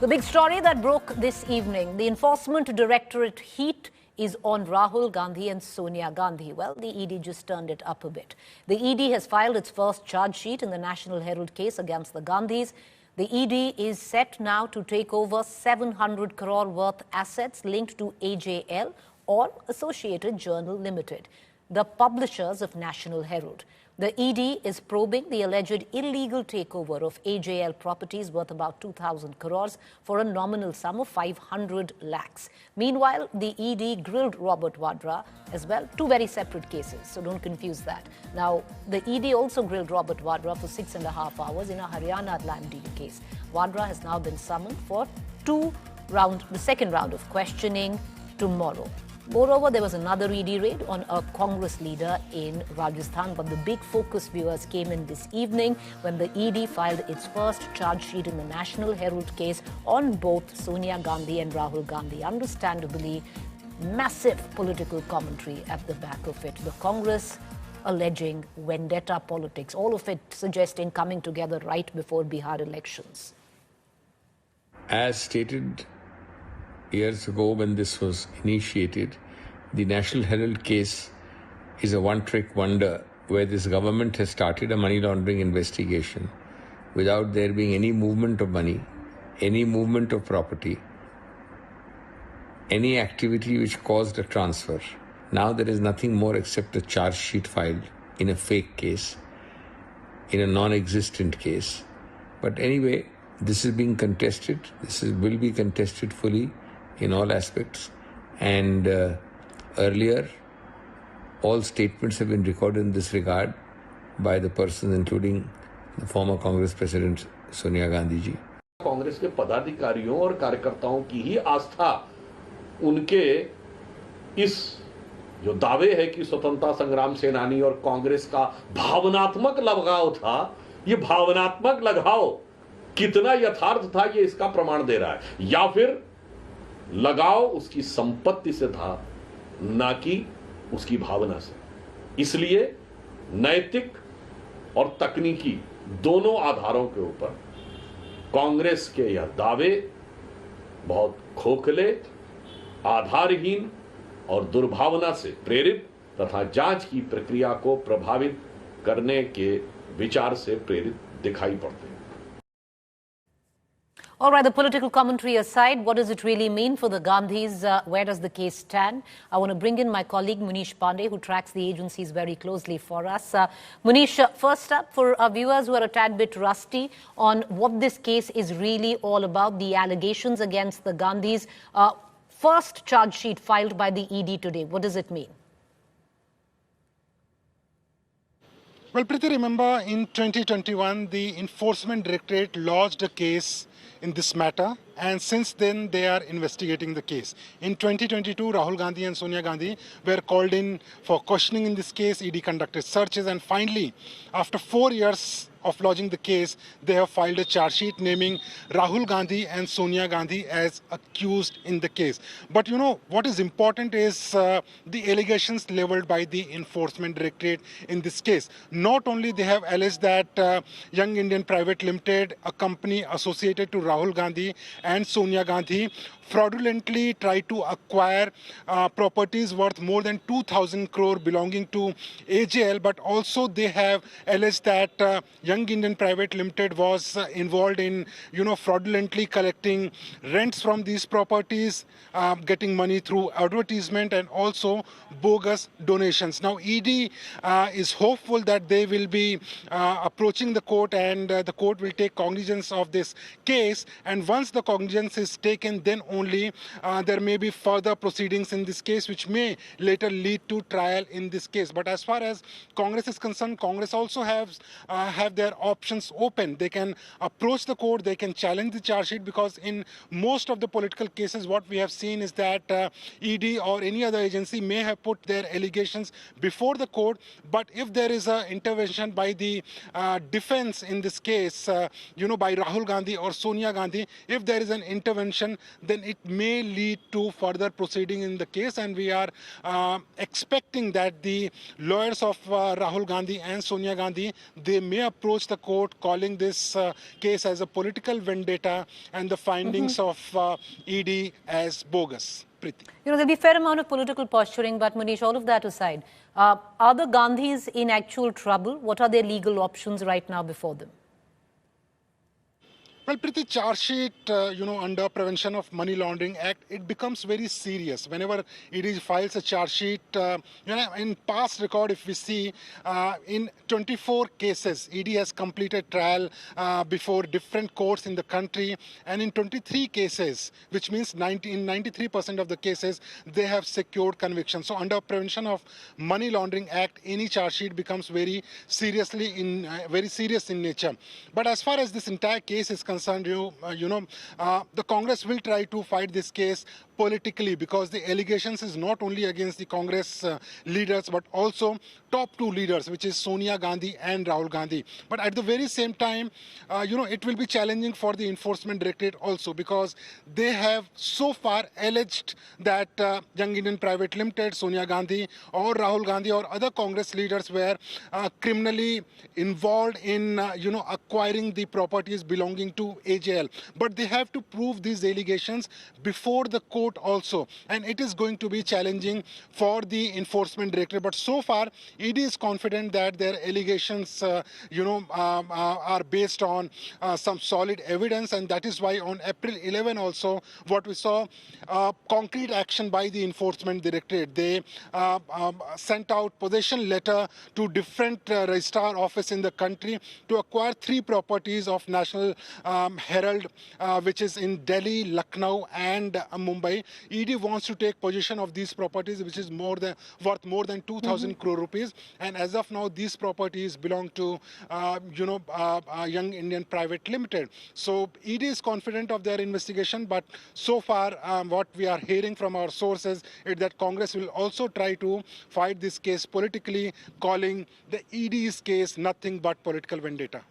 The big story that broke this evening, the Enforcement Directorate heat is on Rahul Gandhi and Sonia Gandhi. Well, the ED just turned it up a bit. The ED has filed its first charge sheet in the National Herald case against the Gandhis. The ED is set now to take over 700 crore worth assets linked to AJL or Associated Journal Limited, the publishers of National Herald. The ED is probing the alleged illegal takeover of AJL properties worth about 2,000 crores for a nominal sum of 500 lakhs. Meanwhile, the ED grilled Robert Vadra as well, two very separate cases, so don't confuse that. Now, the ED also grilled Robert Vadra for 6.5 hours in a Haryana land deal case. Vadra has now been summoned for the second round of questioning tomorrow. Moreover, there was another ED raid on a Congress leader in Rajasthan, but the big focus, viewers, came in this evening when the ED filed its first charge sheet in the National Herald case on both Sonia Gandhi and Rahul Gandhi. Understandably, massive political commentary at the back of it. The Congress alleging vendetta politics, all of it suggesting coming together right before Bihar elections. As stated years ago when this was initiated, the National Herald case is a one-trick wonder where this government has started a money laundering investigation without there being any movement of money, any movement of property, any activity which caused a transfer. Now there is nothing more except a charge sheet filed in a fake case, in a non-existent case. But anyway, this is being contested. Will be contested fully in all aspects, and earlier all statements have been recorded in this regard by the persons including the former Congress President Sonia Gandhi ji. Congress के पदाधिकारियों और कार्यकर्ताओं की ही आस्था उनके इस जो दावे है कि स्वतंत्रता संग्राम सेनानी और कांग्रेस का भावनात्मक लगाव था, ये भावनात्मक लगाव कितना यथार्थ था ये इसका प्रमाण दे रहा है, या फिर लगाव उसकी संपत्ति से था ना कि उसकी भावना से। इसलिए नैतिक और तकनीकी दोनों आधारों के ऊपर कांग्रेस के यह दावे बहुत खोखले, आधारहीन और दुर्भावना से प्रेरित तथा जांच की प्रक्रिया को प्रभावित करने के विचार से प्रेरित दिखाई पड़ते हैं। All right, the political commentary aside, what does it really mean for the Gandhis? Where does the case stand? I want to bring in my colleague Munish Pandey, who tracks the agencies very closely for us. Munish, first up, for our viewers who are a tad bit rusty on what this case is really all about, the allegations against the Gandhis. First charge sheet filed by the ED today. What does it mean? Well, Preeti, remember in 2021, the Enforcement Directorate lodged a case in this matter, and since then they are investigating the case. In 2022, Rahul Gandhi and Sonia Gandhi were called in for questioning in this case. ED conducted searches, and finally, after 4 years of lodging the case, they have filed a charge sheet naming Rahul Gandhi and Sonia Gandhi as accused in the case. But you know, what is important is the allegations leveled by the Enforcement Directorate in this case. Not only they have alleged that Young Indian Private Limited, a company associated to Rahul Gandhi and Sonia Gandhi, fraudulently tried to acquire properties worth more than 2,000 crore belonging to AJL, but also they have alleged that Young Indian Private Limited was involved in, fraudulently collecting rents from these properties, getting money through advertisement and also bogus donations. Now, ED is hopeful that they will be approaching the court, and the court will take cognizance of this case. And once the cognizance is taken, then only there may be further proceedings in this case, which may later lead to trial in this case. But as far as Congress is concerned, Congress also have their options open. They can approach the court, they can challenge the charge sheet, because in most of the political cases, what we have seen is that ED or any other agency may have put their allegations before the court. But if there is an intervention by the defense in this case, by Rahul Gandhi or Sonia Gandhi, if there is an intervention, then it may lead to further proceeding in the case. And we are expecting that the lawyers of Rahul Gandhi and Sonia Gandhi, they may approach approached the court calling this case as a political vendetta and the findings of ED as bogus. Preeti. You know, there'll be a fair amount of political posturing, but Manish, all of that aside, are the Gandhis in actual trouble? What are their legal options right now before them? Well, Preeti, charge sheet, under Prevention of Money Laundering Act, it becomes very serious. Whenever ED files a charge sheet, in past record, if we see, in 24 cases, ED has completed trial before different courts in the country. And in 23 cases, which means in 93% of the cases, they have secured conviction. So under Prevention of Money Laundering Act, any charge sheet becomes very serious in nature. But as far as this entire case is concerned, the Congress will try to fight this case politically, because the allegations is not only against the Congress leaders but also top two leaders, which is Sonia Gandhi and Rahul Gandhi. But at the very same time, it will be challenging for the Enforcement Directorate also, because they have so far alleged that Young Indian Private Limited, Sonia Gandhi or Rahul Gandhi or other Congress leaders were criminally involved in acquiring the properties belonging to AJL. But they have to prove these allegations before the court also, and it is going to be challenging for the Enforcement Directorate. But so far, ED is confident that their allegations, are based on some solid evidence, and that is why on April 11 also, what we saw, concrete action by the Enforcement Directorate. They sent out possession letter to different registrar office in the country to acquire 3 properties of National Herald, which is in Delhi, Lucknow and Mumbai. ED wants to take possession of these properties, which is worth more than 2,000 crore rupees. And as of now, these properties belong to, Young Indian Private Limited. So ED is confident of their investigation, but so far, what we are hearing from our sources is that Congress will also try to fight this case politically, calling the ED's case nothing but political vendetta.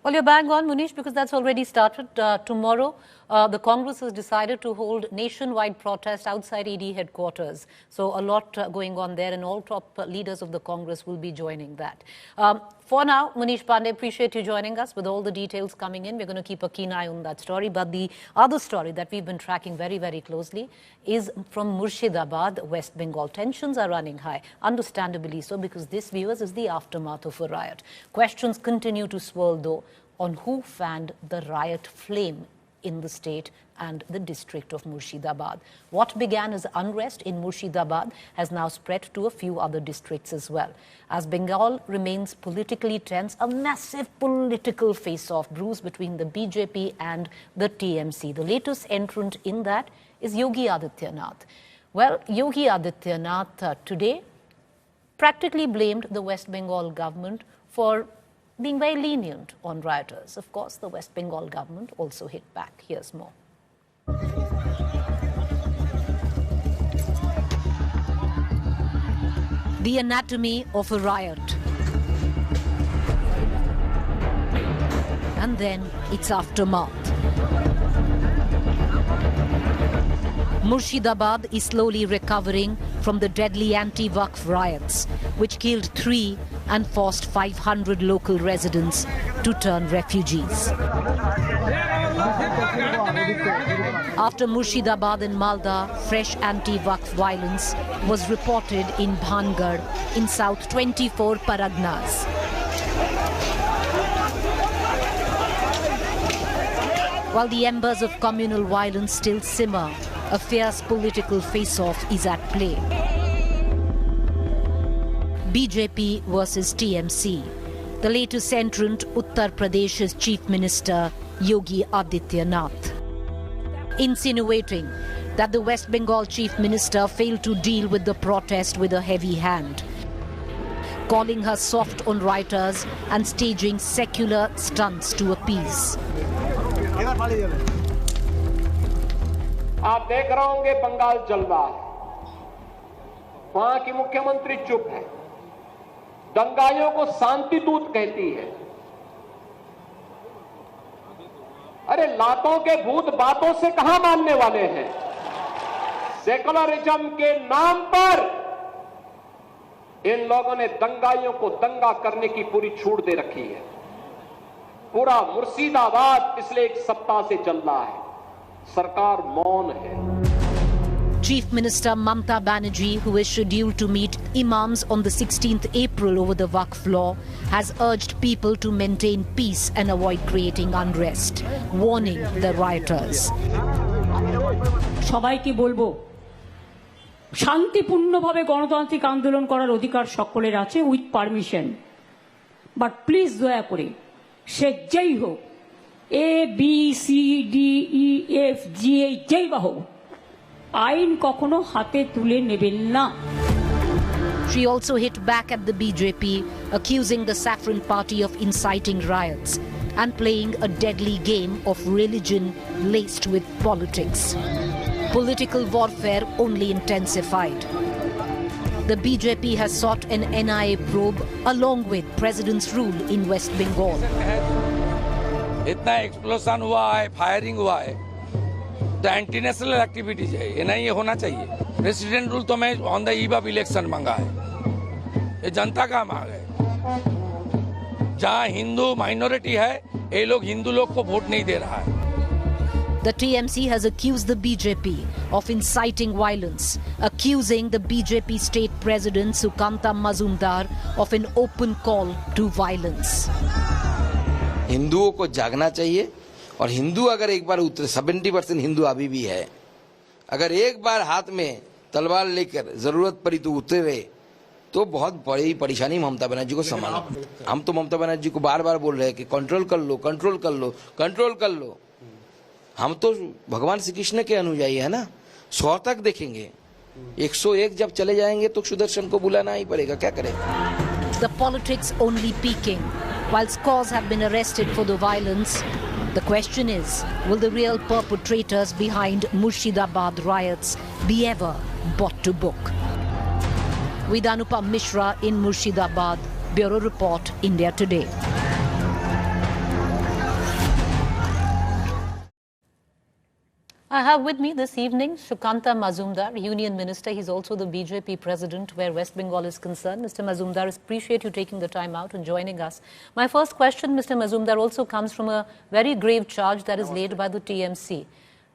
Well, you're bang on, Munish, because that's already started. Tomorrow, the Congress has decided to hold nationwide protest outside ED headquarters. So a lot going on there, and all top leaders of the Congress will be joining that. For now, Munish Pandey, appreciate you joining us with all the details coming in. We're going to keep a keen eye on that story. But the other story that we've been tracking very, very closely is from Murshidabad, West Bengal. Tensions are running high, understandably so, because this, viewers, is the aftermath of a riot. Questions continue to swirl, though, on who fanned the riot flame in the state and the district of Murshidabad. What began as unrest in Murshidabad has now spread to a few other districts as well. As Bengal remains politically tense, a massive political face-off brews between the BJP and the TMC. The latest entrant in that is Yogi Adityanath. Well, Yogi Adityanath today practically blamed the West Bengal government for being very lenient on rioters. Of course, the West Bengal government also hit back. Here's more. The anatomy of a riot. And then its aftermath. Murshidabad is slowly recovering from the deadly anti-Waqf riots, which killed 3 and forced 500 local residents to turn refugees. After Murshidabad and Malda, fresh anti-Waqf violence was reported in Bhangarh in South 24 Paragnas. While the embers of communal violence still simmer, a fierce political face-off is at play. BJP versus TMC. The latest entrant, Uttar Pradesh's Chief Minister Yogi Adityanath, insinuating that the West Bengal Chief Minister failed to deal with the protest with a heavy hand, calling her soft on rioters and staging secular stunts to appease. आप देख रहे होंगे बंगाल जल रहा है, वहां की मुख्यमंत्री चुप है, दंगाइयों को शांति दूत कहती है। अरे लातों के भूत बातों से कहां मानने वाले हैं? सेकुलरिज्म के नाम पर इन लोगों ने दंगाइयों को दंगा करने की पूरी छूट दे रखी है। पूरा मुर्शिदाबाद पिछले एक सप्ताह से चल रहा है, सरकार मौन है। Chief Minister Mamta Banerjee, who is scheduled to meet imams on the 16th April over the Waqf law, has urged people to maintain peace and avoid creating unrest, warning the rioters. সবাইকে বলবো শান্তিপূর্ণভাবে গণতান্ত্রিক আন্দোলন করার অধিকার সকলের আছে with permission, but please দয়া করে সে যেই হোক, A B C D E F G এই যেই বা হোক, আইন কখনো হাতে তুলে নেবেন না। She also hit back at the BJP, accusing the Saffron Party of inciting riots and playing a deadly game of religion laced with politics. Political warfare only intensified. The BJP has sought an NIA probe along with President's rule in West Bengal. इतना explosion हुआ है, firing हुआ है, तो anti national activities है, ये नहीं होना चाहिए। प्रेसिडेंट रूल तो मैं on the eve of election मांगा है, ये जनता का मांग है। जहाँ हिंदू माइनॉरिटी है, ये लोग हिंदू लोग को वोट नहीं दे रहा है। The TMC has accused the BJP of inciting violence, accusing the BJP state president Sukanta Mazumdar of an open call to violence. हिंदुओं को जागना चाहिए, और हिंदू अगर एक बार उतरे, 70% हिंदू अभी भी है, अगर एक बार हाथ में तलवार लेकर जरूरत पड़ी तो उतरे, तो बहुत बड़ी परेशानी ममता बनर्जी को संभालना। हम तो ममता बनर्जी को बार बार बोल रहे हैं कि कंट्रोल कर लो, कंट्रोल कर लो, कंट्रोल कर लो। हम तो भगवान श्री कृष्ण के अनुयायी है ना, 100 तक देखेंगे, 101 जब चले जाएंगे तो सुदर्शन को बुलाना ही पड़ेगा, क्या करें। The politics only peaking, while scores have been arrested for the violence. The question is, will the real perpetrators behind Murshidabad riots be ever brought to book? With Anupam Mishra in Murshidabad, Bureau Report, India Today. I have with me this evening Sukanta Mazumdar, Union Minister. He's also the BJP President where West Bengal is concerned. Mr. Mazumdar, I appreciate you taking the time out and joining us. My first question, Mr. Mazumdar, also comes from a very grave charge that is laid by the TMC.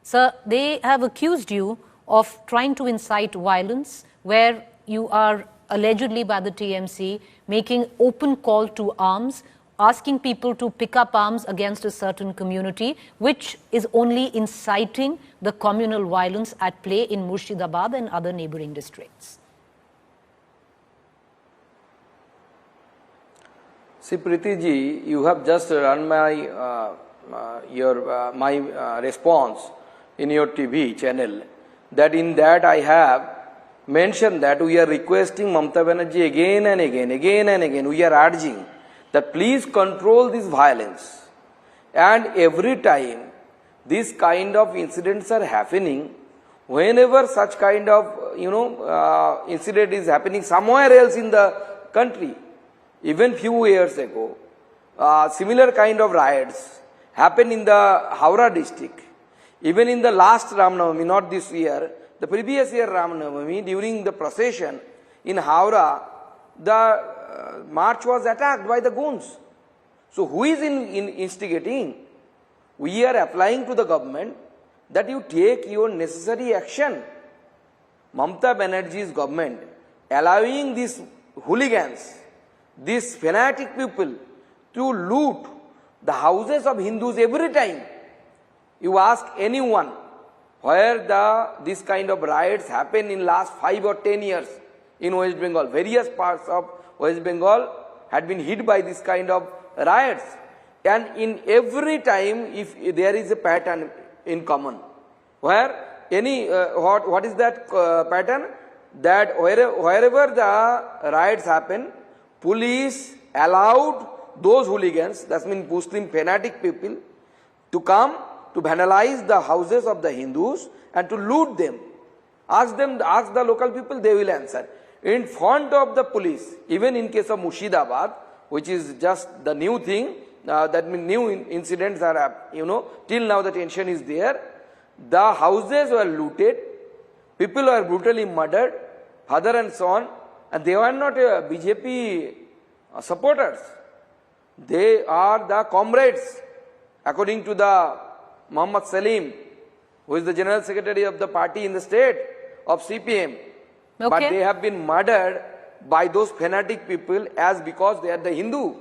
Sir, they have accused you of trying to incite violence where you are allegedly by the TMC making open call to arms, asking people to pick up arms against a certain community, which is only inciting the communal violence at play in Murshidabad and other neighboring districts. See, Preeti ji, you have just run my response in your TV channel. That in that I have mentioned that we are requesting Mamata Banerjee again and again. We are urging that please control this violence, and every time this kind of incidents are happening, whenever such kind of incident is happening somewhere else in the country, even few years ago similar kind of riots happened in the Howrah district. Even in the last Ram Navami, not this year, the previous year Ram Navami, during the procession in Howrah, the march was attacked by the goons. So who is instigating? We are applying to the government that you take your necessary action. Mamata Banerjee's government allowing these hooligans, these fanatic people to loot the houses of Hindus every time. You ask anyone where this kind of riots happen in last 5 or 10 years in West Bengal. Various parts of West Bengal had been hit by this kind of riots, and in every time if there is a pattern in common, where what is that pattern? That wherever the riots happen, police allowed those hooligans, that means Muslim fanatic people, to come to vandalize the houses of the Hindus and to loot them. Ask the local people, they will answer. In front of the police, even in case of Murshidabad, which is just the new thing, that means new incidents are, till now the tension is there. The houses were looted, people were brutally murdered, father and son, and they were not BJP supporters. They are the comrades, according to the Muhammad Salim, who is the General Secretary of the party in the state of CPM. Okay. But they have been murdered by those fanatic people as because they are the Hindu.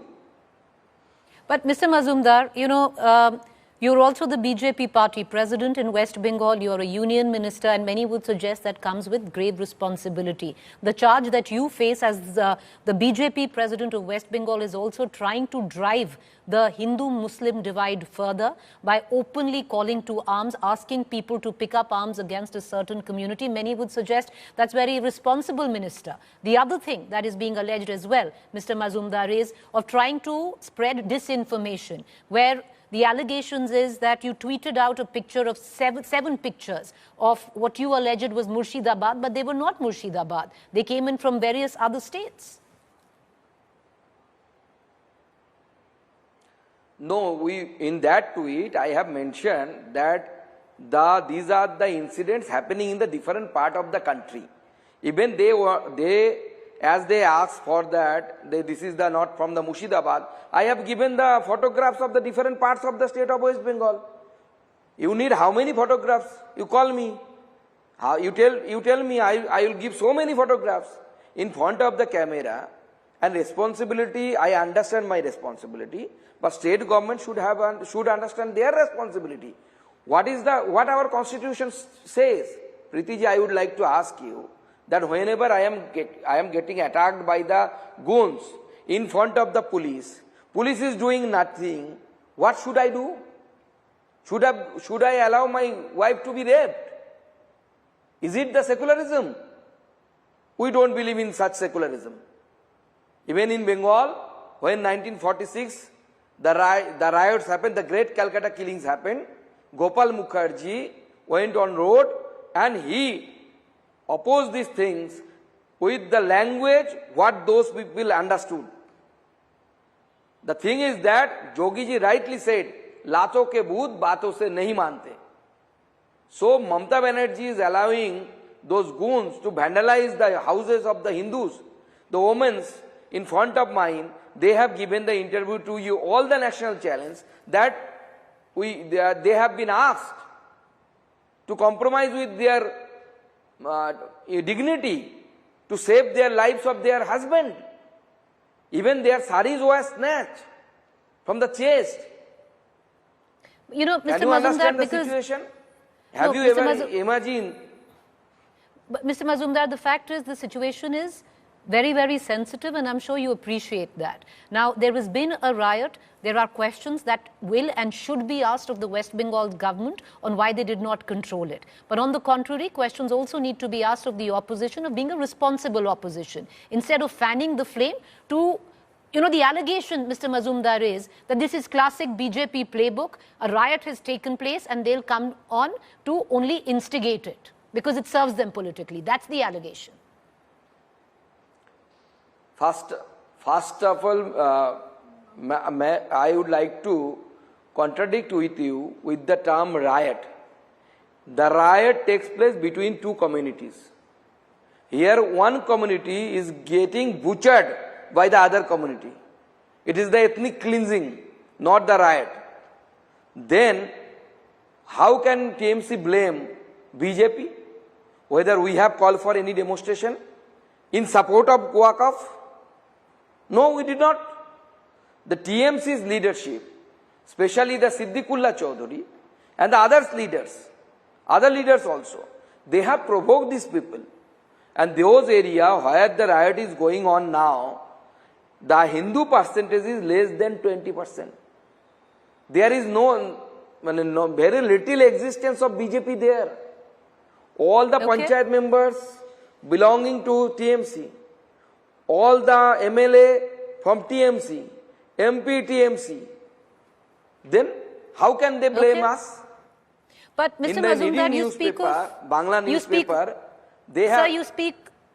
But Mr. Mazumdar, you know, you're also the BJP party president in West Bengal. You're a union minister, and many would suggest that comes with grave responsibility. The charge that you face as the BJP president of West Bengal is also trying to drive the Hindu-Muslim divide further by openly calling to arms, asking people to pick up arms against a certain community. Many would suggest that's very irresponsible, Minister. The other thing that is being alleged as well, Mr. Mazumdar, is of trying to spread disinformation, where the allegations is that you tweeted out a picture of seven pictures of what you alleged was Murshidabad, but they were not Murshidabad. They came in from various other states. No, in that tweet, I have mentioned that these are the incidents happening in the different part of the country. Even as they asked for that, this is not from the Murshidabad, I have given the photographs of the different parts of the state of West Bengal. You need how many photographs? You call me. You tell me, I will give so many photographs in front of the camera. And responsibility, I understand my responsibility, but state government should understand their responsibility. What our constitution says? Preeti ji, I would like to ask you that whenever I am getting attacked by the goons in front of the police is doing nothing, what should I do? Should I allow my wife to be raped? Is it the secularism? We don't believe in such secularism. Even in Bengal, when 1946, the riots happened, the great Calcutta killings happened, Gopal Mukherjee went on road and he opposed these things with the language what those people understood. The thing is that Yogi ji rightly said, "Lato ke bhoot baaton se nahi mante." So Mamata Banerjee is allowing those goons to vandalize the houses of the Hindus, the women's in front of mine. They have given the interview to you, all the national channels, that they have been asked to compromise with their dignity to save their lives of their husband. Even their saris were snatched from the chest. You know, Mr. Can you understand the situation? Have you ever imagined? But Mr. Mazumdar, the fact is the situation is very, very sensitive, and I'm sure you appreciate that. Now, there has been a riot. There are questions that will and should be asked of the West Bengal government on why they did not control it. But on the contrary, questions also need to be asked of the opposition of being a responsible opposition. Instead of fanning the flame to, you know, the allegation, Mr. Mazumdar, is that this is classic BJP playbook. A riot has taken place and they'll come on to only instigate it because it serves them politically. That's the allegation. First of all, I would like to contradict with you with the term riot. The riot takes place between two communities. Here one community is getting butchered by the other community. It is the ethnic cleansing, not the riot. Then how can TMC blame BJP? Whether we have called for any demonstration in support of Waqf? No, we did not. The TMC's leadership, especially the Siddiqullah Choudhry and the other leaders also, they have provoked these people. And those areas where the riot is going on now, the Hindu percentage is less than 20%. There is no very little existence of BJP there. All the panchayat members belonging to TMC, all the MLA from TMC, MP TMC, then how can they blame us? But Mr. In the Mazumdar, leading you speak of Bangla newspaper, they have...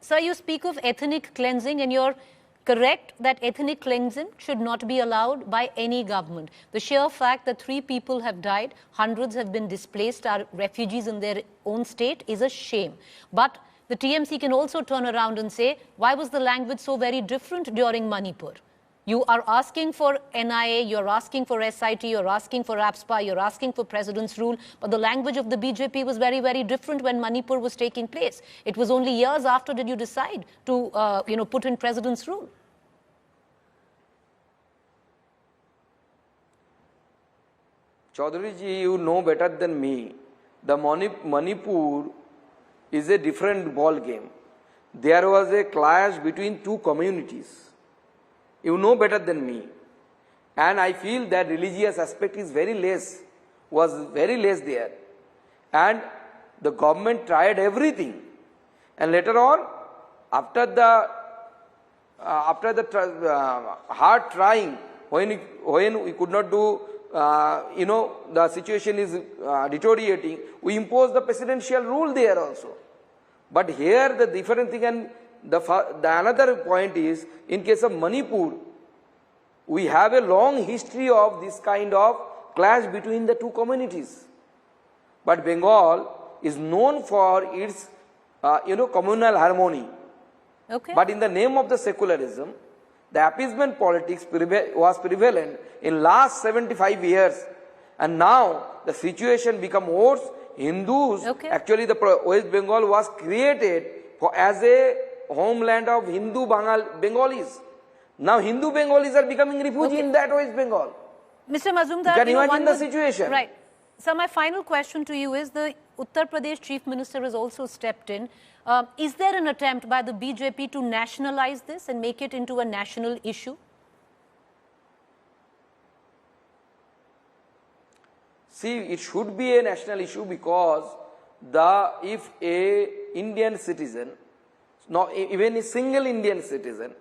Sir, you speak of ethnic cleansing, and you're correct that ethnic cleansing should not be allowed by any government. The sheer fact that 3 people have died, hundreds have been displaced, are refugees in their own state, is a shame. But the TMC can also turn around and say, why was the language so very different during Manipur? You are asking for NIA, you're asking for SIT, you're asking for APSPA, you're asking for President's rule, but the language of the BJP was very, very different when Manipur was taking place. It was only years after did you decide to, put in President's rule. Choudhary ji, you know better than me. The Manipur is a different ball game. There was a clash between two communities. You know better than me. And I feel that religious aspect is was very less there. And the government tried everything. And later on, after the hard trying, when we could not do, the situation is deteriorating, we imposed the presidential rule there also. But here the different thing, and the another point is, in case of Manipur, we have a long history of this kind of clash between the two communities. But Bengal is known for its, communal harmony. Okay. But in the name of the secularism, the appeasement politics was prevalent in last 75 years. And now the situation become worse. Hindus, actually the West Bengal was created as a homeland of Hindu Bengalis. Now Hindu Bengalis are becoming refugees in that West Bengal. Mr. Mazumdar, you can imagine the situation. Right. So my final question to you is, the Uttar Pradesh Chief Minister has also stepped in. Is there an attempt by the BJP to nationalize this and make it into a national issue? See, it should be a national issue because if a Indian citizen, not even a single Indian citizen,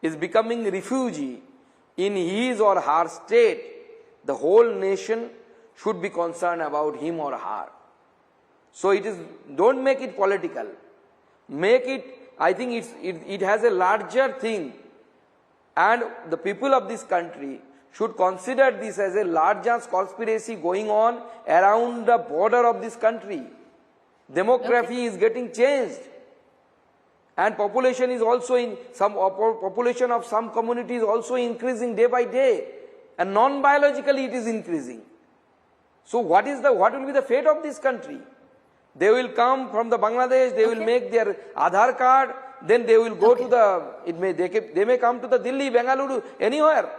is becoming a refugee in his or her state, the whole nation should be concerned about him or her. So don't make it political. Make it, I think it has a larger thing, and the people of this country should consider this as a larger conspiracy going on around the border of this country. Demography is getting changed. And population is also population of some communities also increasing day by day. And non-biologically it is increasing. So what will be the fate of this country? They will come from the Bangladesh, they will make their Aadhaar card, then they will go to they may come to the Delhi, Bengaluru, anywhere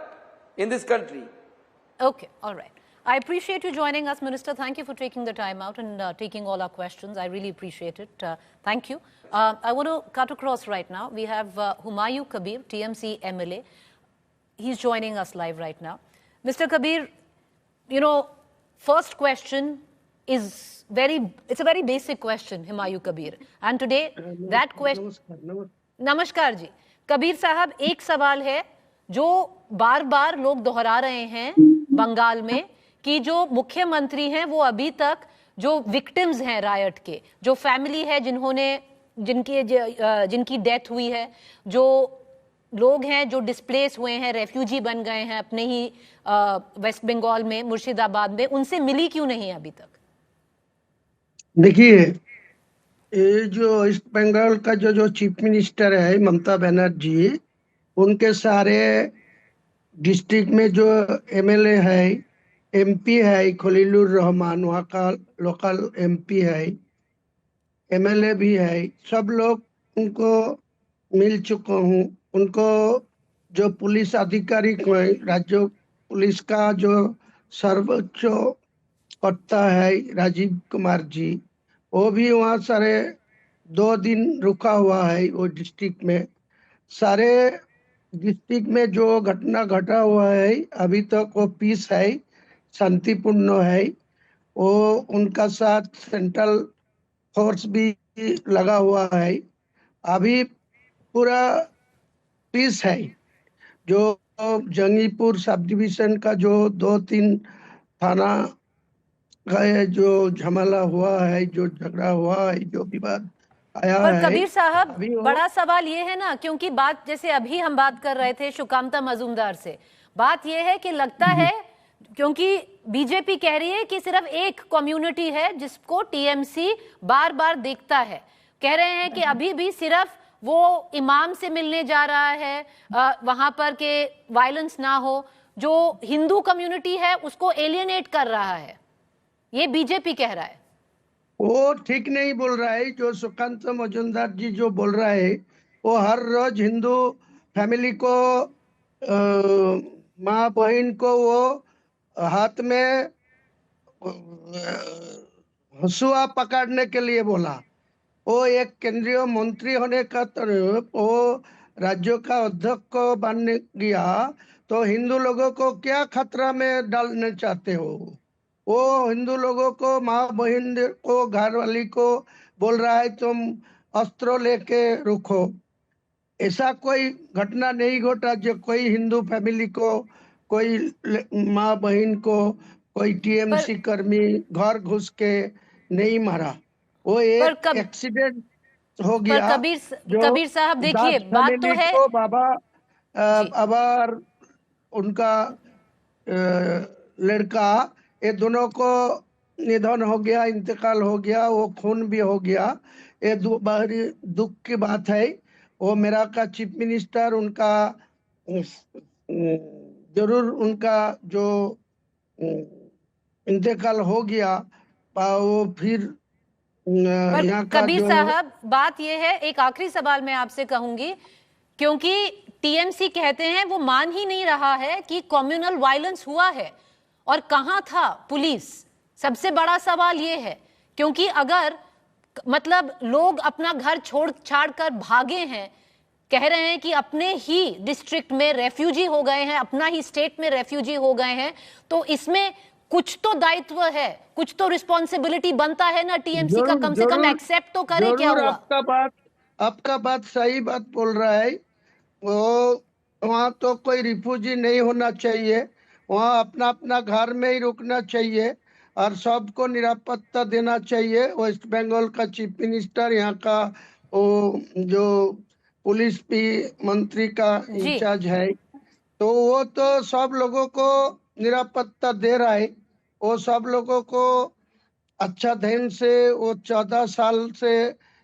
in this country. Okay, all right. I appreciate you joining us, Minister. Thank you for taking the time out and taking all our questions. I really appreciate it. Thank you. I want to cut across right now. We have Humayun Kabir, TMC MLA. He's joining us live right now. Mr. Kabir, first question is it's a very basic question, Humayun Kabir. And today, that question... Namaskar ji. Kabir sahab, एक सवाल है जो बार-बार लोग दोहरा रहे हैं बंगाल में, कि जो मुख्यमंत्री हैं वो अभी तक जो विक्टिम्स हैं रायट के, जो फैमिली है जिनकी डेथ हुई है, जो लोग हैं जो डिस्प्लेस हुए हैं, रेफ्यूजी बन गए हैं अपने ही वेस्ट बंगाल में, मुर्शिदाबाद में, उनसे मिली क्यों नहीं अभी तक? देखिए, ये जो वेस्ट बंगाल का जो चीफ मिनिस्टर है ममता बनर्जी, उनके सारे डिस्ट्रिक्ट में जो एमएलए है, एमपी है, खलीलुर रहमान वहाँ का लोकल एमपी है, एमएलए भी है, सब लोग उनको मिल चुका हूँ। उनको जो पुलिस अधिकारी राज्य पुलिस का जो सर्वोच्च करता है राजीव कुमार जी, वो भी वहाँ सारे 2 दिन रुका हुआ है वो डिस्ट्रिक्ट में। सारे डिस्ट्रिक्ट में जो घटना घटा हुआ है अभी तक वो पीस है, शांतिपूर्ण है। वो उनका साथ सेंट्रल फोर्स भी लगा हुआ है। अभी पूरा पीस है। जो जंगीपुर सब डिवीजन का जो 2-3 थाना का जो झमेला हुआ है, जो झगड़ा हुआ है, जो विवाद आया है। कबीर साहब, बड़ा सवाल ये है ना, क्योंकि बात जैसे अभी हम बात कर रहे थे शुकामता मजूमदार से, बात ये है कि लगता है क्योंकि बीजेपी कह रही है कि सिर्फ एक कम्युनिटी है जिसको टीएमसी बार बार देखता है, कह रहे हैं कि अभी भी सिर्फ वो इमाम से मिलने जा रहा है वहां पर के वायलेंस ना हो, जो हिंदू कम्युनिटी है उसको एलियनेट कर रहा है, ये बीजेपी कह रहा है। वो ठीक नहीं बोल रहा है। जो सुकांत मजुमदार जी जो बोल रहा है, वो हर रोज हिंदू फैमिली को, माँ बहन को वो हाथ में हंसुआ पकड़ने के लिए बोला। वो एक केंद्रीय मंत्री होने का तरफ वो राज्यों का अध्यक्ष को बन गया, तो हिंदू लोगों को क्या खतरा में डालना चाहते हो? वो हिंदू लोगों को, माँ बहन को, घर वाली को बोल रहा है तुम अस्त्रों लेके रुको। ऐसा कोई घटना नहीं घटा जो कोई हिंदू फैमिली को, कोई माँ बहन को, कोई टीएमसी कर्मी घर घुस के नहीं मारा। वो एक एक्सीडेंट हो गया। कबीर साहब देखिए, बात तो है तो बाबा अबार उनका लड़का, ये दोनों को निधन हो गया, इंतकाल हो गया, वो खून भी हो गया। ये बाहरी दुख की बात है। वो मेरा का चीफ मिनिस्टर, उनका जरूर उनका जो इंतकाल हो गया, वो फिर यहाँ का कबीर साहब बात ये है, एक आखिरी सवाल मैं आपसे कहूंगी, क्योंकि टीएमसी कहते हैं वो मान ही नहीं रहा है कि कम्युनल वायलेंस हुआ है, और कहां था पुलिस? सबसे बड़ा सवाल ये है, क्योंकि अगर मतलब लोग अपना घर छोड़ छाड़ कर भागे हैं, कह रहे हैं कि अपने ही डिस्ट्रिक्ट में रेफ्यूजी हो गए हैं, अपना ही स्टेट में रेफ्यूजी हो गए हैं, तो इसमें कुछ तो दायित्व है, कुछ तो रिस्पॉन्सिबिलिटी बनता है ना टीएमसी का, कम से कम एक्सेप्ट तो करे। क्या हुआ? आपका बात सही बात बोल रहा है। वो वहाँ तो कोई रिफ्यूजी नहीं होना चाहिए, वहाँ अपना अपना घर में ही रुकना चाहिए और सबको निरापत्ता देना चाहिए। वेस्ट बंगाल का चीफ मिनिस्टर, यहाँ का वो जो पुलिस भी मंत्री का इंचार्ज है, तो वो तो सब लोगों को निरापत्ता दे रहा है। वो सब लोगों को अच्छा ढंग से, वो 14 साल से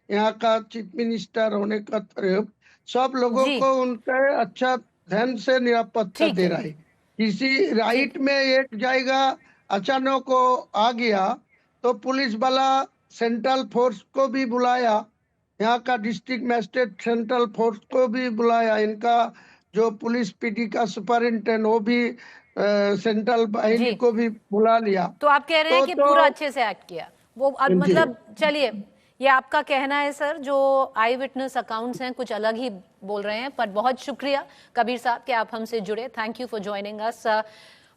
यहाँ का चीफ मिनिस्टर होने का तरफ सब लोगों को उनका अच्छा ढंग से निरापत्ता दे रहा है। किसी राइट में एक जाएगा अचानक को आ गया तो पुलिस वाला सेंट्रल फोर्स को भी बुलाया, यहाँ का डिस्ट्रिक्ट मजिस्ट्रेट सेंट्रल फोर्स को भी बुलाया, इनका जो पुलिस पीडी का सुपरिंटेंडेंट वो भी सेंट्रल बाहिनी को भी बुला लिया। तो आप कह रहे हैं कि पूरा अच्छे से एक्ट किया वो, मतलब चलिए, ये आपका कहना है सर। जो आई विटनेस अकाउंट्स हैं कुछ अलग ही बोल रहे हैं, पर बहुत शुक्रिया कबीर साहब कि आप हमसे जुड़े। Thank you for joining us.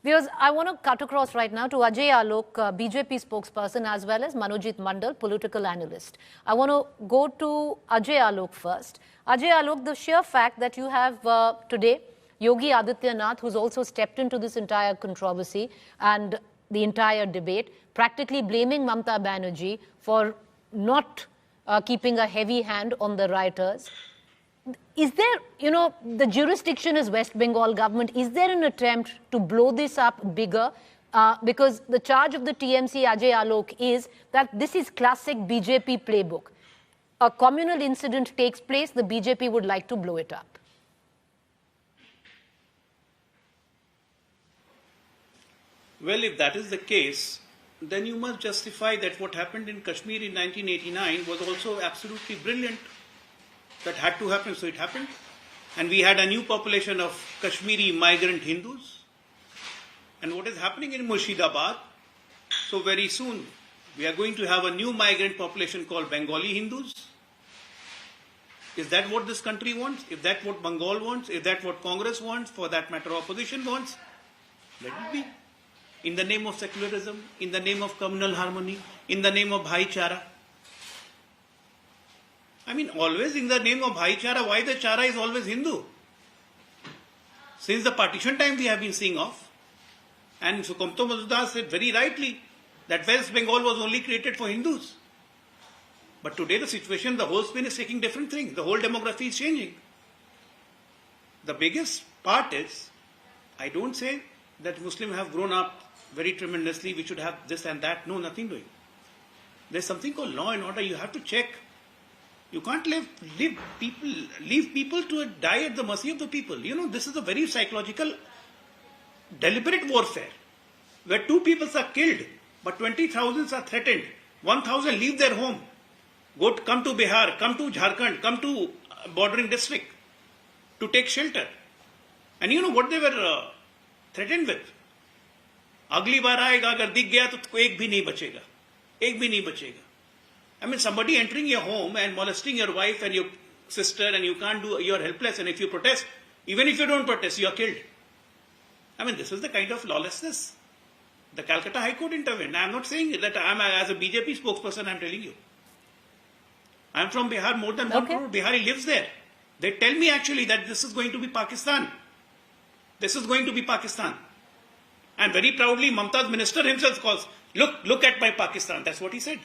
Viewers, I want to cut across right now to Ajay Alok, BJP spokesperson, as well as Manojit Mandal, political analyst. I want to go to Ajay Alok first. Ajay Alok, the sheer fact that you have today Yogi Adityanath, who's also stepped into this entire controversy and the entire debate, practically blaming Mamata Banerjee for not keeping a heavy hand on the rioters. Is there, you know, the jurisdiction is West Bengal government. Is there an attempt to blow this up bigger? Because the charge of the TMC, Ajay Alok, is that this is classic BJP playbook. A communal incident takes place, the BJP would like to blow it up. Well, if that is the case, then you must justify that what happened in Kashmir in 1989 was also absolutely brilliant. That had to happen, so it happened. And we had a new population of Kashmiri migrant Hindus. And what is happening in Murshidabad, so very soon, we are going to have a new migrant population called Bengali Hindus. Is that what this country wants? Is that what Bengal wants? Is that what Congress wants? For that matter, opposition wants? Let it be. In the name of secularism, in the name of communal harmony, in the name of bhaichara. I mean, always in the name of bhaichara, why the chara is always Hindu? Since the partition time we have been seeing off. And Sukamto Mazumdar said very rightly that West Bengal was only created for Hindus. But today the situation, the whole spin is taking different things. The whole demography is changing. The biggest part is, I don't say that Muslims have grown up very tremendously, we should have this and that. No, nothing doing. There's something called law and order. You have to check You can't leave people to die at the mercy of the people. You know, this is a very psychological, deliberate warfare, where 2 people are killed, but 20,000 are threatened. 1,000 leave their home, come to Bihar, come to Jharkhand, come to bordering district to take shelter. And you know what they were threatened with? अगली बार आएगा, अगर दिख गया तो एक भी नहीं बचेगा, एक भी नहीं बचेगा. I mean, somebody entering your home and molesting your wife and your sister, and you can't do, you're helpless, and if you protest, even if you don't protest, you are killed. I mean, this is the kind of lawlessness. The Calcutta High Court intervened. I'm not saying that as a BJP spokesperson, I'm telling you. I'm from Bihar, more than 1 crore Bihari lives there. They tell me actually that this is going to be Pakistan. This is going to be Pakistan. And very proudly, Mamta's minister himself calls, look at my Pakistan. That's what he said.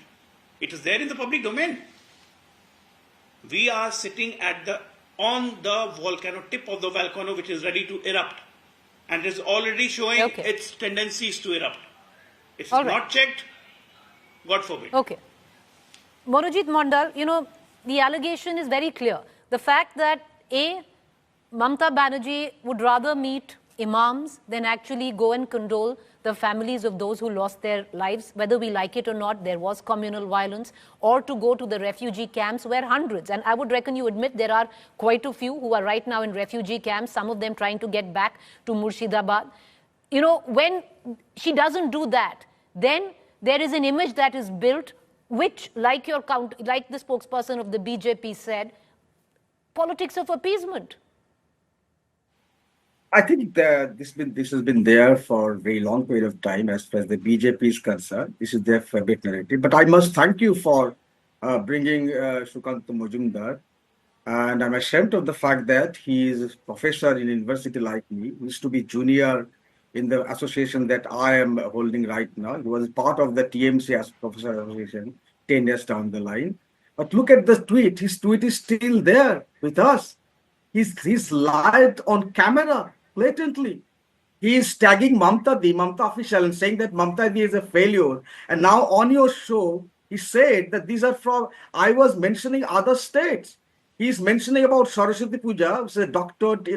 It is there in the public domain. We are sitting on the volcano, tip of the volcano, which is ready to erupt. And is already showing its tendencies to erupt. It's not checked, God forbid. Okay. Monojit Mondal, you know, the allegation is very clear. The fact that Mamta Banerjee would rather meet imams than actually go and condole the families of those who lost their lives, whether we like it or not, there was communal violence, or to go to the refugee camps where hundreds, and I would reckon you admit there are quite a few who are right now in refugee camps, some of them trying to get back to Murshidabad. You know, when she doesn't do that, then there is an image that is built which, like the spokesperson of the BJP said, politics of appeasement. I think this has been there for a very long period of time as far as the BJP is concerned. This is their favorite narrative. But I must thank you for bringing Sukant Majumdar. And I'm ashamed of the fact that he is a professor in a university like me. He used to be junior in the association that I am holding right now. He was part of the TMC as Professor Association 10 years down the line. But look at the tweet. His tweet is still there with us. He's lied on camera. Blatantly. He is tagging Mamta, the Mamta official, and saying that Mamta is a failure. And now on your show, he said that these are from, I was mentioning other states. He's mentioning about Saraswati Puja, which is a doctored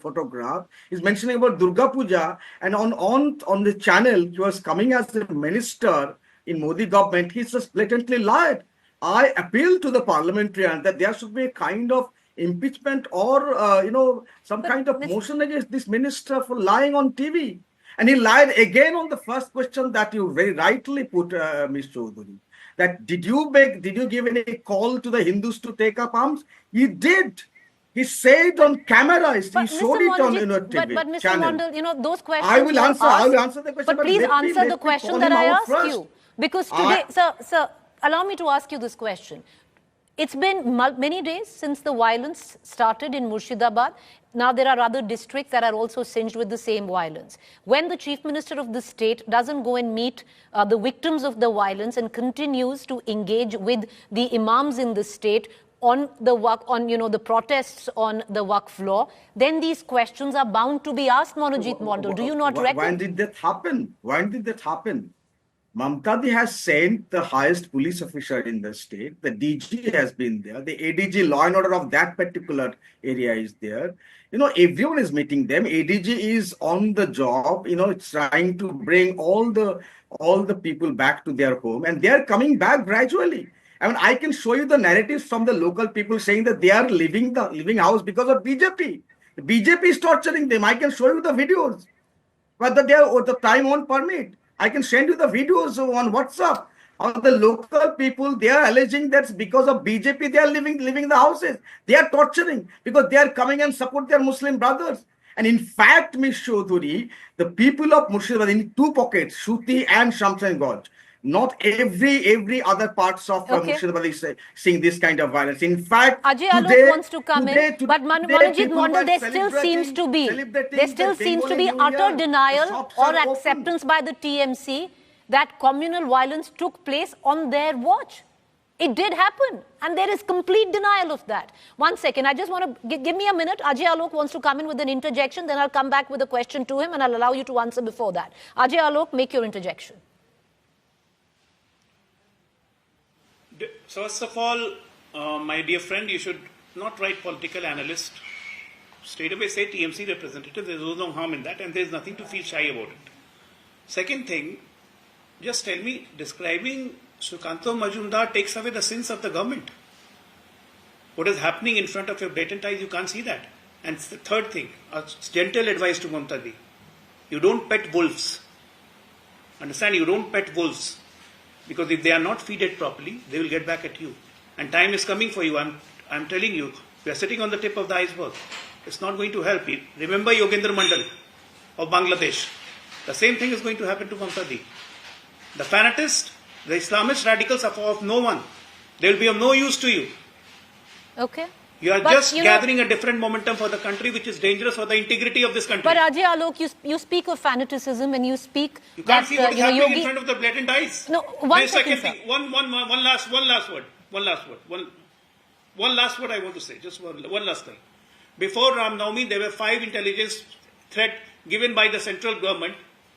photograph. He's mentioning about Durga Puja. And on the channel, he was coming as a minister in Modi government. He just blatantly lied. I appeal to the parliamentarian that there should be a kind of impeachment or some kind of motion against this minister for lying on TV. And he lied again on the first question that you very rightly put, Ms. Choudhary, that did you give any call to the Hindus to take up arms? He did. He said on camera. He showed it on TV. But Mr. channel. Mondal, you know, those questions I will answer the question. But please answer the question that I asked you. Because today, sir, allow me to ask you this question. It's been many days since the violence started in Murshidabad. Now there are other districts that are also singed with the same violence. When the Chief Minister of the state doesn't go and meet the victims of the violence and continues to engage with the imams in the state on the protests on the Waqf law, then these questions are bound to be asked, Monojit Mondal. Do you not reckon? When did that happen? When did that happen? Mamta has sent the highest police officer in the state. The DG has been there. The ADG, law and order of that particular area, is there. You know, everyone is meeting them. ADG is on the job. You know, it's trying to bring all the people back to their home, and they are coming back gradually. I mean, I can show you the narratives from the local people saying that they are leaving house because of BJP. The BJP is torturing them. I can show you the videos, but the time won't permit. I can send you the videos on WhatsApp. Of the local people, they are alleging that because of BJP, they are leaving the houses. They are torturing because they are coming and support their Muslim brothers. And in fact, Ms. Choudhary, the people of Murshidabad in 2 pockets, Shuti and Shamshanganj, not every other parts of Murshidabad is seeing this kind of violence. In fact, Ajay Alok wants to come in, but Monojit Mondal, there still seems to be utter denial or acceptance by the TMC that communal violence took place on their watch. It did happen, and there is complete denial of that. 1 second, I just want to give me a minute. Ajay Alok wants to come in with an interjection, then I'll come back with a question to him, and I'll allow you to answer before that. Ajay Alok, make your interjection. So first of all, My dear friend, you should not write political analyst. Straight away say TMC representative. There's no harm in that, and there's nothing to feel shy about it. Second thing, just tell me, describing Sukhanto Majumdar takes away the sins of the government. What is happening in front of your blatant eyes, you can't see that. And the third thing, a gentle advice to Mamta Di. You don't pet wolves. Understand, you don't pet wolves. Because if they are not feeded properly, they will get back at you. And time is coming for you. I'm telling you, we are sitting on the tip of the iceberg. It's not going to help you. Remember Yogendra Mandal of Bangladesh. The same thing is going to happen to Mamta Di. The fanatists, the Islamist radicals are of no one. They will be of no use to you. Okay. You are just gathering a different momentum for the country, which is dangerous for the integrity of this country. But Ajay Alok, you speak of fanaticism and you speak. You can't see what is happening Yogi... in front of the blatant eyes. No, one last word. One last word I want to say. Just one last thing. Before Ram Navami, there were 5 intelligence threats given by the central government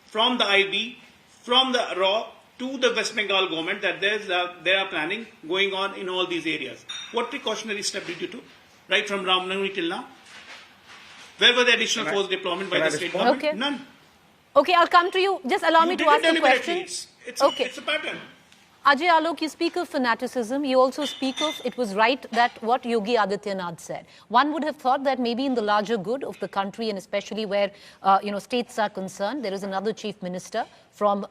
from the IB, from the RAW to the West Bengal government that there are planning going on in all these areas. What precautionary step did you do? Right from Ram Navami till now? Where were the additional force deployment by the state government? Okay. None. Okay, I'll come to you. Just allow me to ask a question. It's a pattern. Ajay Alok, you speak of fanaticism. You also speak of, it was right that what Yogi Adityanath said. One would have thought that maybe in the larger good of the country, and especially where, states are concerned, there is another chief minister from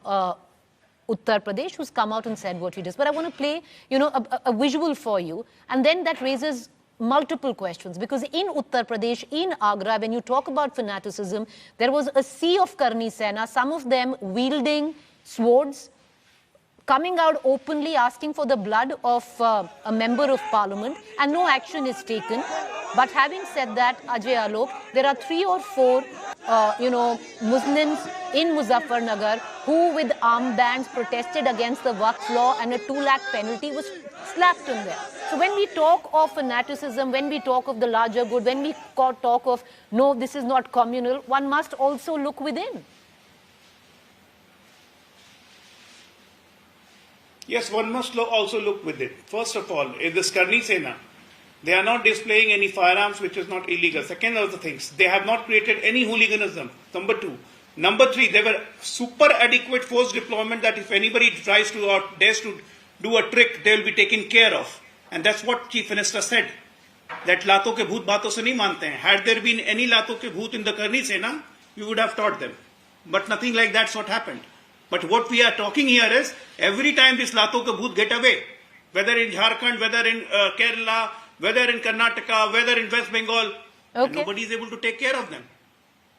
Uttar Pradesh who's come out and said what he does. But I want to play, a visual for you. And then that raises multiple questions. Because in Uttar Pradesh, in Agra, when you talk about fanaticism, there was a sea of Karni Sena, some of them wielding swords, coming out openly asking for the blood of a member of parliament, and no action is taken. But having said that, Ajay Alok, there are 3 or 4, Muslims in Muzaffarnagar who with armbands protested against the Waqf law, and a 2 lakh penalty was slapped on them. So when we talk of fanaticism, when we talk of the larger good, when we talk of, no, this is not communal, one must also look within. Yes, one must also look with it. First of all, in this Karni Sena, they are not displaying any firearms, which is not illegal. Second of the things, they have not created any hooliganism. Number 2. Number 3, they were super adequate force deployment that if anybody tries to or dares to do a trick, they will be taken care of. And that's what Chief Minister said. That लातों के भूत बातों से नहीं मानते हैं. Had there been any लातों के भूत in the Karni Sena, you would have taught them. But nothing like that's what happened. But what we are talking here is, every time this Lato ka bhoot get away, whether in Jharkhand, whether in Kerala, whether in Karnataka, whether in West Bengal, nobody is able to take care of them.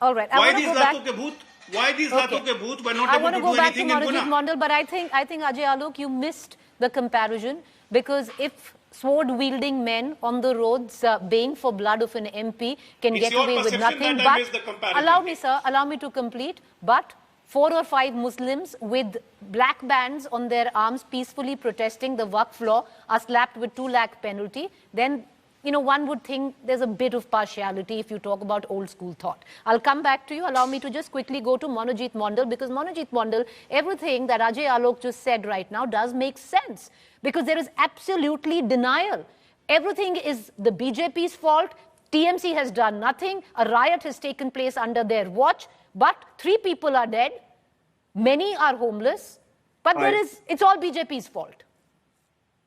All right. Why these Lato ke bhoot? Why these Lato ke bhoot were not able to do anything in Pune? I want to go back to Murshidabad Mandal, but I think Ajay Alok, you missed the comparison, because if sword-wielding men on the roads baying for blood of an MP can get away with nothing, but allow me, sir, allow me to complete, but 4 or 5 Muslims with black bands on their arms peacefully protesting the Waqf law are slapped with 2 lakh penalty, then, one would think there's a bit of partiality if you talk about old school thought. I'll come back to you. Allow me to just quickly go to Monojit Mondal, because Monojit Mondal, everything that Ajay Alok just said right now does make sense, because there is absolutely denial. Everything is the BJP's fault. TMC has done nothing. A riot has taken place under their watch. But 3 people are dead, many are homeless, but it's all BJP's fault.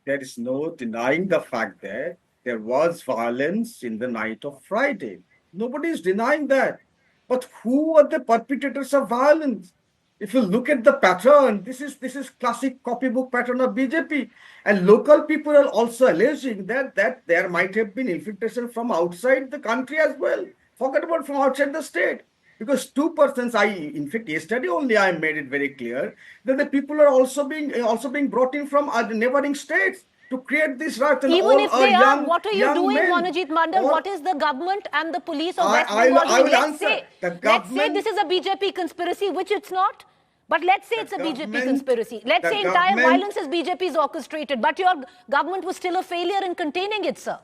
There is no denying the fact that there was violence in the night of Friday. Nobody is denying that. But who are the perpetrators of violence? If you look at the pattern, this is classic copybook pattern of BJP. And local people are also alleging that there might have been infiltration from outside the country as well. Forget about from outside the state. Because 2 persons, in fact, yesterday only I made it very clear that the people are also being brought in from other neighboring states to create this riot. Even if they are, what are you doing, Monojit Mandal? What is the government and the police of West Bengal doing? Let's say this is a BJP conspiracy, which it's not. But let's say it's a BJP conspiracy. Let's say entire violence is BJP's orchestrated, but your government was still a failure in containing it, sir.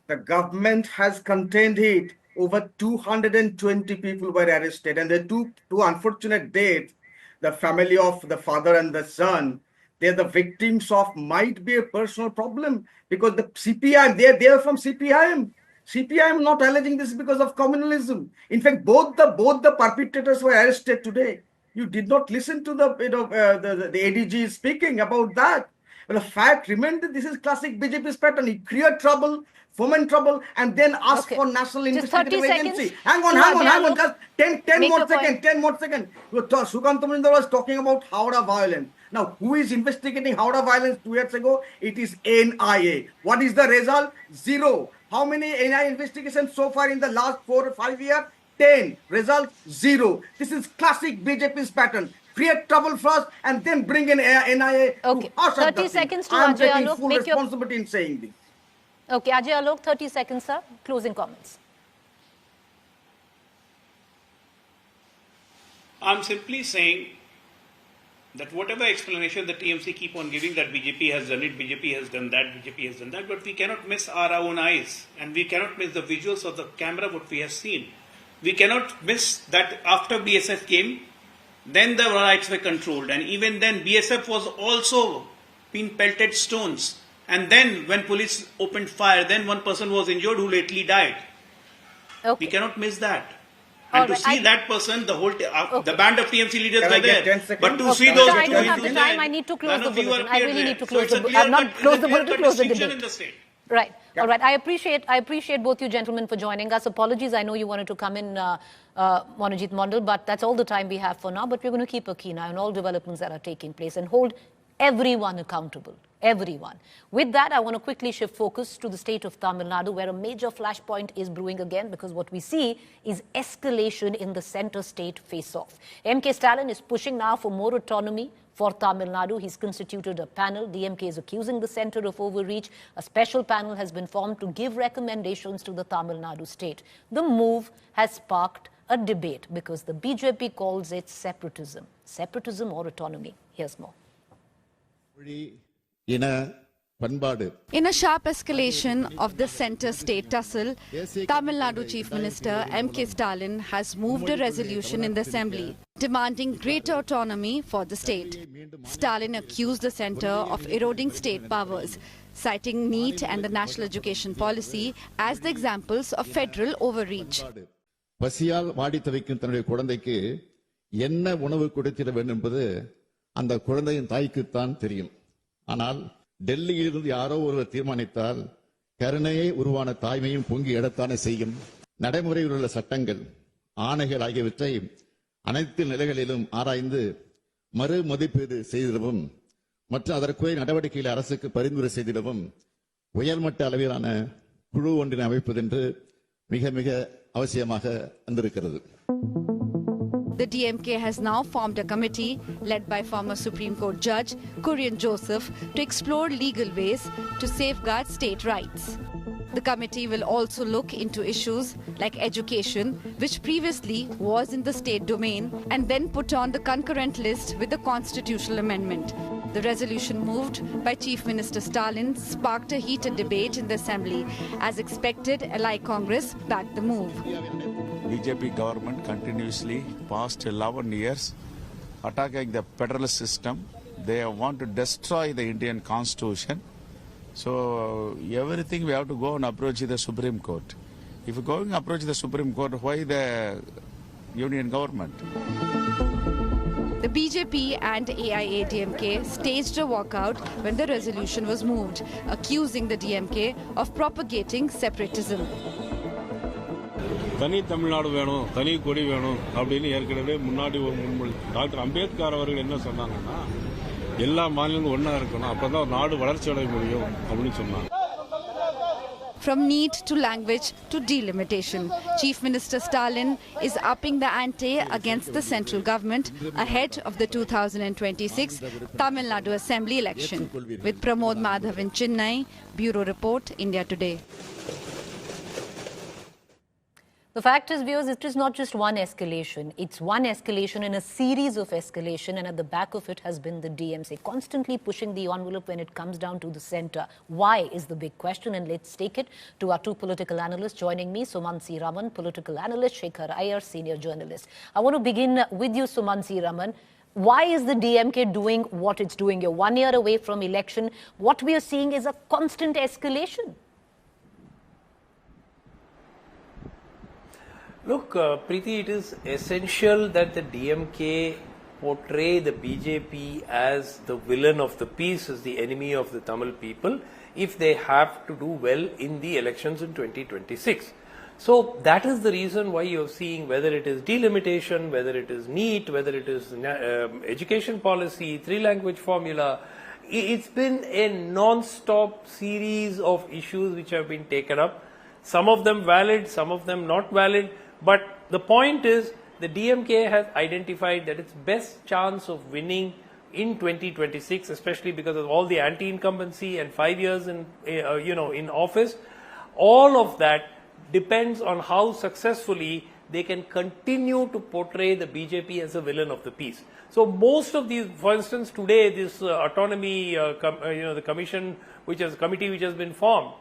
The government has contained it. Over 220 people were arrested, and the two unfortunate deaths, the family of the father and the son, They're the victims of might be a personal problem because the CPI, they're from CPIM. CPIM not alleging this because of communalism. In fact, both the perpetrators were arrested today. You did not listen to the the ADG speaking about that. But the fact remains that this is classic BJP's pattern. You create trouble, foment trouble, and then ask for national investigative agency. Hang on. Just 10 more seconds. Sukant Majumdar was talking about Howrah violence. Now, who is investigating Howrah violence 2 years ago? It is NIA. What is the result? 0. How many NIA investigations so far in the last 4 or 5 years? 10. Result 0. This is classic BJP's pattern. Create trouble first and then bring in NIA. Okay, 30 seconds to I'm Ajay taking Alok. full responsibility in saying this. Okay, Ajay Alok, 30 seconds, sir. Closing comments. I'm simply saying that whatever explanation the TMC keep on giving that BJP has done it, BJP has done that, BJP has done that, but we cannot miss our own eyes and we cannot miss the visuals of the camera what we have seen. We cannot miss that after BSF came, then the riots were controlled, and even then BSF was also being pelted stones, and then when police opened fire, then one person was injured who lately died. We cannot miss that. And to see that person, the whole the band of TMC leaders were there. But to see those I don't have the time. I need to close the bulletin. I really need to close the bulletin. Not close the bulletin, close the debate. Right. All right. I appreciate both you gentlemen for joining us. Apologies. I know you wanted to come in, Monojit Mondal, but that's all the time we have for now. But we're going to keep a keen eye on all developments that are taking place and hold everyone accountable. Everyone. With that, I want to quickly shift focus to the state of Tamil Nadu, where a major flashpoint is brewing again, because what we see is escalation in the center state face-off. MK Stalin is pushing now for more autonomy for Tamil Nadu. He's constituted a panel. DMK is accusing the center of overreach. A special panel has been formed to give recommendations to the Tamil Nadu state. The move has sparked a debate because the BJP calls it separatism. Separatism or autonomy. Here's more. In a sharp escalation of the center-state tussle, Tamil Nadu Chief Minister MK Stalin has moved a resolution in the Assembly demanding greater autonomy for the state. Stalin accused the centre of eroding state powers, citing NEET and the National Education Policy as the examples of federal overreach. பசியால் வாடி தவிக்கும் தன்னுடைய குழந்தைக்கு என்ன உணவு கொடுத்திட வேண்டும் என்பது அந்த குழந்தையின் தாய்க்குத்தான் தெரியும். ஆனால் டெல்லியிலிருந்து யாரோ ஒருவர் தீர்மானித்தால் கருணையை உருவான தாய்மையும் பொங்கி எழத்தானே செய்யும். நடைமுறையில் உள்ள சட்டங்கள், ஆணைகள் ஆகியவற்றை அனைத்து நிலைகளிலும் ஆராய்ந்து மறு மதிப்பீடு செய்திடவும் மற்றும் அதற்குரிய நடவடிக்கைகளை அரசுக்கு பரிந்துரை செய்திடவும் உயர்மட்ட அளவிலான குழு ஒன்றினை அமைப்பது என்று மிக மிக அவசியமாக வந்திருக்கிறது. The DMK has now formed a committee led by former Supreme Court Judge Kurian to explore legal ways to safeguard state rights. The committee will also look into issues like education, which previously was in the state domain, and then put on the concurrent list with the constitutional amendment. The resolution moved by Chief Minister Stalin sparked a heated debate in the Assembly. As expected, Ally Congress backed the move. BJP government continuously past 11 years attacking the federalist system. They want to destroy the Indian constitution. So everything we have to go and approach the Supreme Court. If you go and approach the Supreme Court, why the union government? The BJP and AIADMK staged a walkout when the resolution was moved, accusing the DMK of propagating separatism. தனி தமிழ்நாடு வேணும், தனி கொடி வேணும் அப்படின்னு ஏற்கனவே முன்னாடி ஒரு முன்மொழி doctor Ambedkar அவர்கள் என்ன சொன்னாங்கன்னா எல்லா மாநிலங்களும் ஒண்ணா இருக்கணும், அப்பதான் நாடு வளர்ச்சி அடைய முடியும் அப்படின்னு சொன்னாங்க. From NEET to language to delimitation, Chief Minister Stalin is upping the ante against the central government ahead of the 2026 Tamil Nadu Assembly election. With Pramod Madhav in Chennai, Bureau Report, India Today. The fact is, viewers, it is not just one escalation. It's one escalation in a series of escalation, and at the back of it has been the DMC, constantly pushing the envelope when it comes down to the centre. Why is the big question, and let's take it to our two political analysts. Joining me, Sumansi Raman, political analyst, Shekhar Iyer, senior journalist. I want to begin with you, Sumansi Raman. Why is the DMK doing what it's doing? You're 1 year away from election. What we are seeing is a constant escalation. Look, Preeti, it is essential that the DMK portray the BJP as the villain of the peace, as the enemy of the Tamil people, if they have to do well in the elections in 2026. So that is the reason why you're seeing, whether it is delimitation, whether it is NEET, whether it is education policy, 3-language formula, it's been a non-stop series of issues which have been taken up. Some of them valid, some of them not valid. But the point is, the DMK has identified that its best chance of winning in 2026, especially because of all the anti-incumbency and 5 years in office, all of that depends on how successfully they can continue to portray the BJP as a villain of the peace. So most of these, for instance, today this autonomy, the committee which has been formed.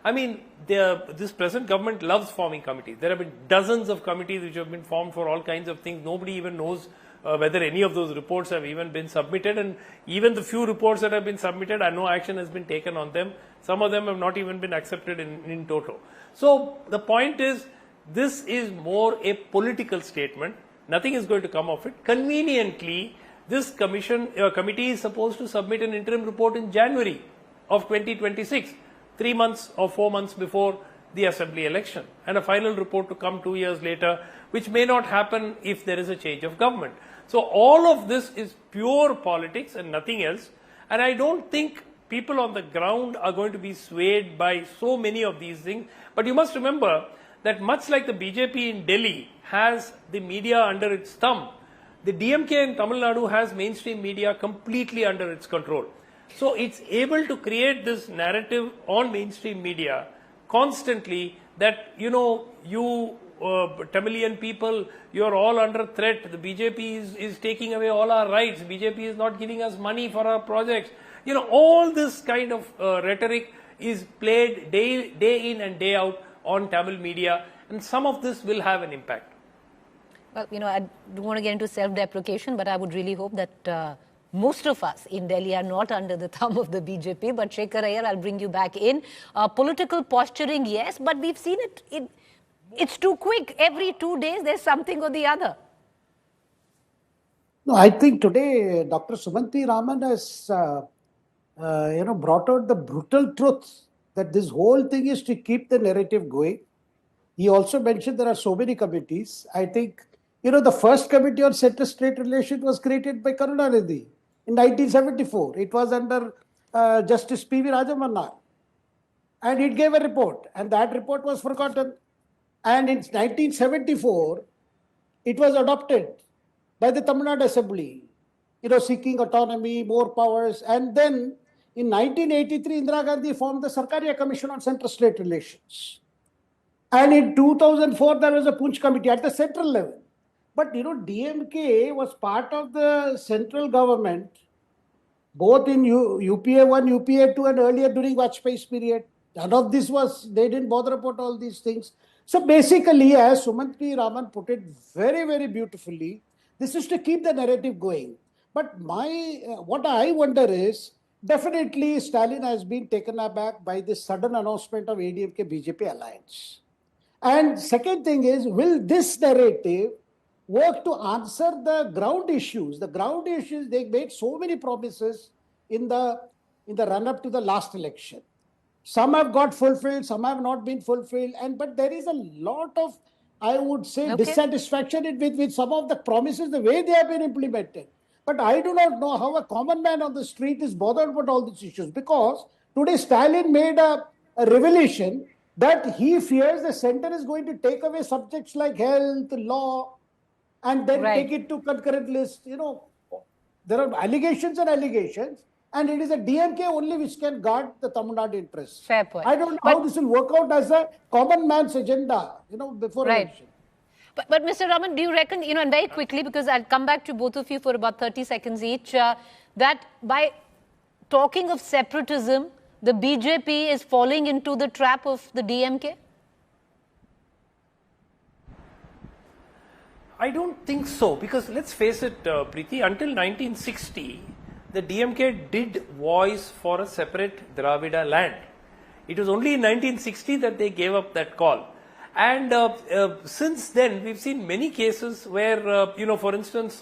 I mean, this present government loves forming committees. There have been dozens of committees which have been formed for all kinds of things. Nobody even knows whether any of those reports have even been submitted, and even the few reports that have been submitted, no action has been taken on them. Some of them have not even been accepted in toto. So the point is, this is more a political statement. Nothing is going to come of it. Conveniently, this committee is supposed to submit an interim report in January of 2026, 3 months or 4 months before the assembly election, and a final report to come 2 years later, which may not happen if there is a change of government. So all of this is pure politics and nothing else, and I don't think people on the ground are going to be swayed by so many of these things. But you must remember that much like the BJP in Delhi has the media under its thumb, the DMK in Tamil Nadu has mainstream media completely under its control. So it's able to create this narrative on mainstream media constantly that, you Tamilian people, you're all under threat. The BJP is taking away all our rights. BJP is not giving us money for our projects. All this kind of rhetoric is played day in and day out on Tamil media, and some of this will have an impact. Well, I don't want to get into self-deprecation, but I would really hope that most of us in Delhi are not under the thumb of the BJP. But Shekhar Iyer, I'll bring you back in. Political posturing, yes, but we've seen it's too quick. Every 2 days, there's something or the other. No, I think today Dr. Sumanti Raman has, brought out the brutal truth that this whole thing is to keep the narrative going. He also mentioned there are so many committees. I think, the first committee on center-state relations was created by Karunanidhi in 1974. It was under Justice P.V. Rajamanna. And it gave a report, and that report was forgotten. And in 1974, it was adopted by the Tamil Nadu Assembly, seeking autonomy, more powers. And then in 1983, Indira Gandhi formed the Sarkaria Commission on Center-State Relations. And in 2004, there was a Poonch committee at the central level. But, DMK was part of the central government, both in UPA 1, UPA 2, and earlier during Vajpayee's period. None of this they didn't bother about all these things. So basically, as Sumanti Raman put it very, very beautifully, this is to keep the narrative going. But what I wonder is, definitely Stalin has been taken aback by this sudden announcement of ADMK-BJP alliance. And second thing is, will this narrative work to answer the ground issues? The ground issues, they made so many promises in the run-up to the last election. Some have got fulfilled, some have not been fulfilled, but there is a lot of, I would say, dissatisfaction with some of the promises, the way they have been implemented. But I do not know how a common man on the street is bothered about all these issues, because today Stalin made a revelation that he fears the center is going to take away subjects like health, law, and then take it to concurrent list. There are allegations and allegations, and it is a DMK only which can guard the Tamil Nadu interests. Fair point. I don't know how this will work out as a common man's agenda, before election. But Mr. Raman, do you reckon, and very quickly, because I'll come back to both of you for about 30 seconds each, that by talking of separatism, the BJP is falling into the trap of the DMK? I don't think so, because let's face it, Preeti, until 1960, the DMK did voice for a separate Dravida land. It was only in 1960 that they gave up that call. And since then, we've seen many cases where, for instance,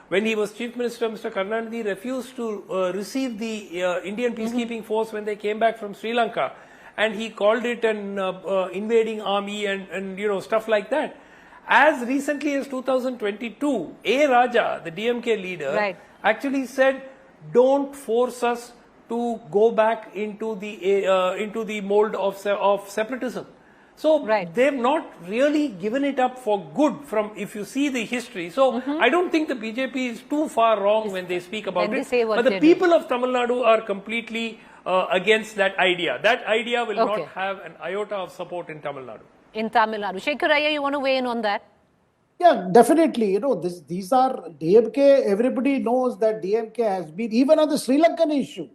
when he was Chief Minister, Mr. Karunanidhi refused to receive the Indian peacekeeping force when they came back from Sri Lanka. And he called it an invading army and stuff like that. As recently as 2022, A. Raja, the DMK leader, actually said, don't force us to go back into the mold of separatism. So they've not really given it up for good from, if you see the history. So I don't think the BJP is too far wrong when they speak about it. But the people of Tamil Nadu are completely against that idea. That idea will not have an iota of support in Tamil Nadu. In Tamil Nadu. Shekhar Iyer, you want to weigh in on that? Yeah, definitely. These are DMK. Everybody knows that DMK has been, even on the Sri Lankan issue,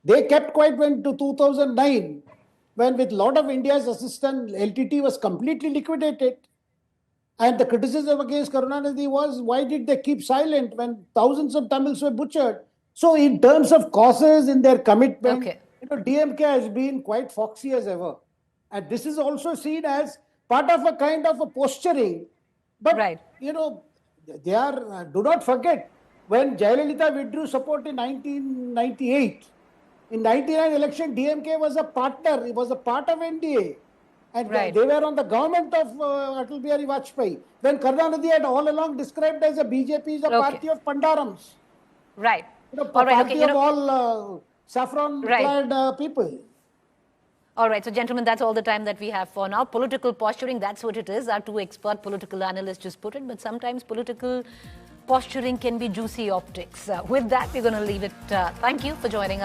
they kept quiet when to 2009, when with a lot of India's assistance, LTT was completely liquidated. And the criticism against Karunanidhi was, why did they keep silent when thousands of Tamils were butchered? So in terms of causes, in their commitment, DMK has been quite foxy as ever. And this is also seen as part of a kind of a posturing. But, they are, do not forget, when Jayalalitha withdrew support in 1998, in 99 election, DMK was a partner, it was a part of NDA. And they were on the government of Atal Bihari Vajpayee. When Karunanidhi had all along described as a BJP is a party of Pandarams. Right. Party of all saffron-clad people. All right, so gentlemen, that's all the time that we have for now. Political posturing, that's what it is. Our two expert political analysts just put it, but sometimes political posturing can be juicy optics. With that, we're going to leave it. Thank you for joining us.